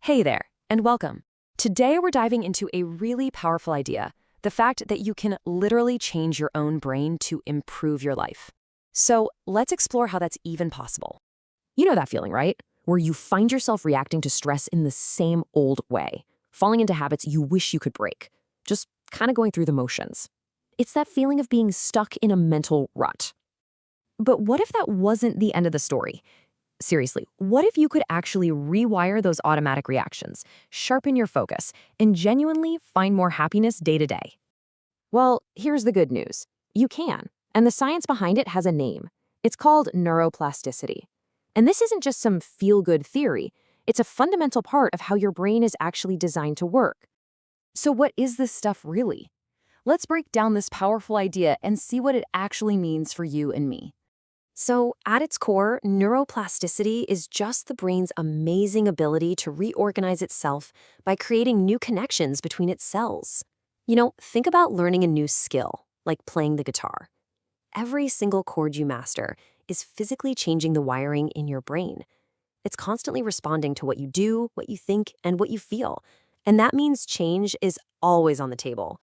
Hey there, and welcome. Today we're diving into a really powerful idea, the fact that you can literally change your own brain to improve your life. So let's explore how that's even possible. You know that feeling, right? Where you find yourself reacting to stress in the same old way, falling into habits you wish you could break, just kind of going through the motions. It's that feeling of being stuck in a mental rut. But what if that wasn't the end of the story? Seriously, what if you could actually rewire those automatic reactions, sharpen your focus, and genuinely find more happiness day to day? Well, here's the good news. You can, and the science behind it has a name. It's called neuroplasticity. And this isn't just some feel-good theory. It's a fundamental part of how your brain is actually designed to work. So what is this stuff really? Let's break down this powerful idea and see what it actually means for you and me. So, at its core, neuroplasticity is just the brain's amazing ability to reorganize itself by creating new connections between its cells. Think about learning a new skill, like playing the guitar. Every single chord you master is physically changing the wiring in your brain. It's constantly responding to what you do, what you think, and what you feel. And that means change is always on the table.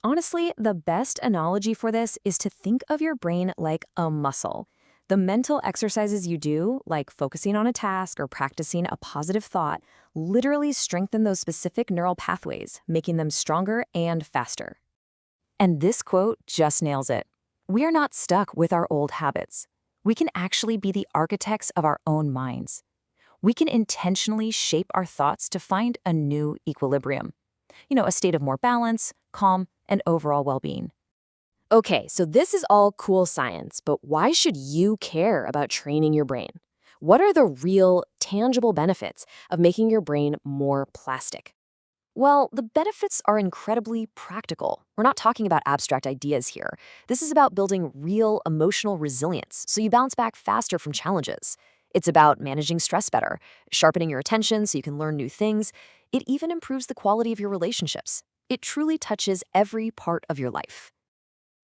Honestly, the best analogy for this is to think of your brain like a muscle. The mental exercises you do, like focusing on a task or practicing a positive thought, literally strengthen those specific neural pathways, making them stronger and faster. And this quote just nails it. We are not stuck with our old habits. We can actually be the architects of our own minds. We can intentionally shape our thoughts to find a new equilibrium. A state of more balance, calm, and overall well-being. Okay, so this is all cool science, but why should you care about training your brain? What are the real, tangible benefits of making your brain more plastic? Well, the benefits are incredibly practical. We're not talking about abstract ideas here. This is about building real emotional resilience, so you bounce back faster from challenges. It's about managing stress better, sharpening your attention so you can learn new things. It even improves the quality of your relationships. It truly touches every part of your life.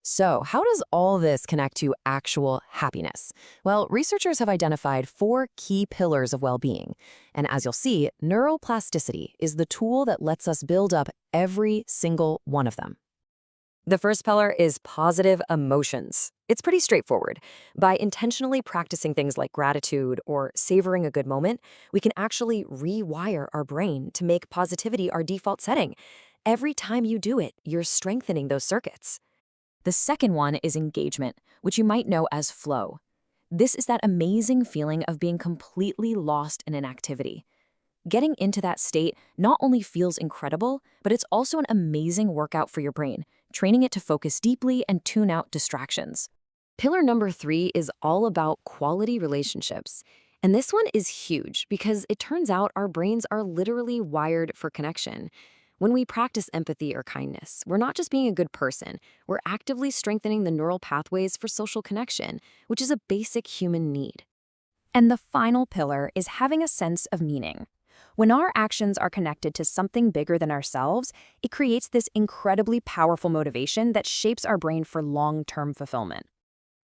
So, how does all this connect to actual happiness? Well, researchers have identified 4 key pillars of well-being. And as you'll see, neuroplasticity is the tool that lets us build up every single one of them. The first pillar is positive emotions. It's pretty straightforward. By intentionally practicing things like gratitude or savoring a good moment, we can actually rewire our brain to make positivity our default setting. Every time you do it, you're strengthening those circuits. The second one is engagement, which you might know as flow. This is that amazing feeling of being completely lost in an activity. Getting into that state not only feels incredible, but it's also an amazing workout for your brain, training it to focus deeply and tune out distractions. Pillar number 3 is all about quality relationships. And this one is huge because it turns out our brains are literally wired for connection. When we practice empathy or kindness, we're not just being a good person, we're actively strengthening the neural pathways for social connection, which is a basic human need. And the final pillar is having a sense of meaning. When our actions are connected to something bigger than ourselves, it creates this incredibly powerful motivation that shapes our brain for long-term fulfillment.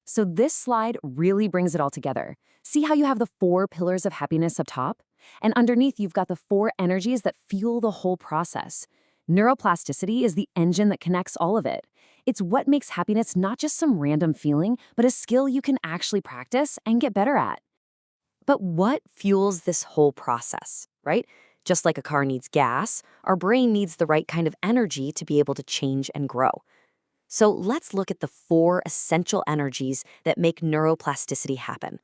So this slide really brings it all together. See how you have the 4 pillars of happiness up top? And underneath, you've got the 4 energies that fuel the whole process. Neuroplasticity is the engine that connects all of it. It's what makes happiness not just some random feeling, but a skill you can actually practice and get better at. But what fuels this whole process, right? Just like a car needs gas, our brain needs the right kind of energy to be able to change and grow. So let's look at the 4 essential energies that make neuroplasticity happen.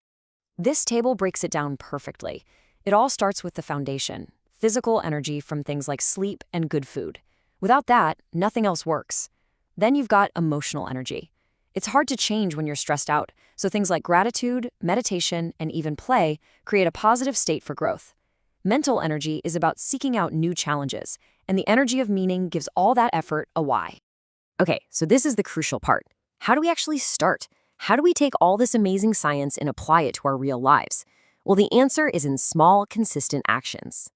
This table breaks it down perfectly. It all starts with the foundation, physical energy from things like sleep and good food. Without that, nothing else works. Then you've got emotional energy. It's hard to change when you're stressed out, so things like gratitude, meditation, and even play create a positive state for growth. Mental energy is about seeking out new challenges, and the energy of meaning gives all that effort a why. Okay, so this is the crucial part. How do we actually start? How do we take all this amazing science and apply it to our real lives? Well, the answer is in small, consistent actions.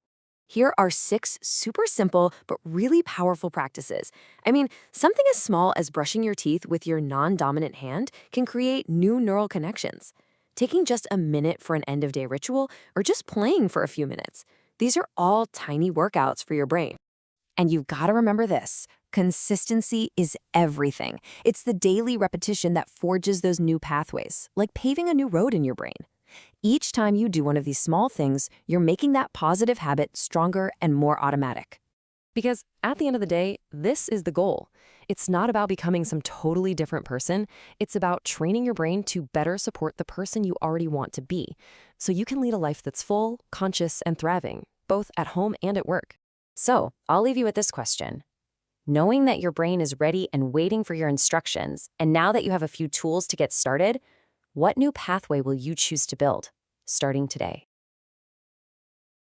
Here are 6 super simple but really powerful practices. Something as small as brushing your teeth with your non-dominant hand can create new neural connections. Taking just a minute for an end-of-day ritual or just playing for a few minutes. These are all tiny workouts for your brain. And you've got to remember this. Consistency is everything. It's the daily repetition that forges those new pathways, like paving a new road in your brain. Each time you do one of these small things, you're making that positive habit stronger and more automatic. Because at the end of the day, this is the goal. It's not about becoming some totally different person. It's about training your brain to better support the person you already want to be, so you can lead a life that's full, conscious, and thriving, both at home and at work. So, I'll leave you with this question. Knowing that your brain is ready and waiting for your instructions, and now that you have a few tools to get started, what new pathway will you choose to build, starting today?